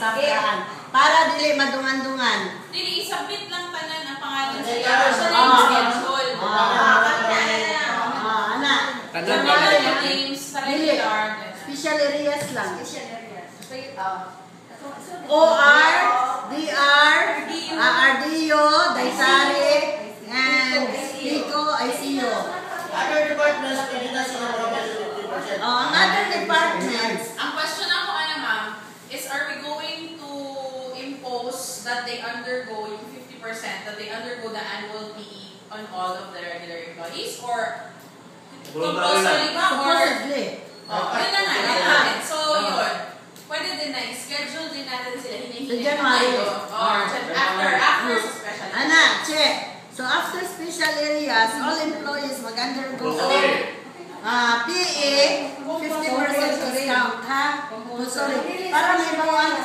safraan. Para dili madungan-dungan. Dili, submit lang tanan ang pangalan sa schedule. Ana. Names sa regular. Special areas lang. OR, DR, RDO, Daisari, and Pico, ICU. Other departments, pwede na sila mga 50%. Other departments. Ang question ako, ma'am, is are we going to impose that they undergo yung 50%, that they undergo the annual PE on all of the regular employees, or compulsory ba, or yun na nga, so yun, pwede din na i-schedule din natin sila, Sa January. After sa special. Ana, check. So after special areas, all employees mag-undergo PA, 50% discount, ha? Sorry. Para may bawang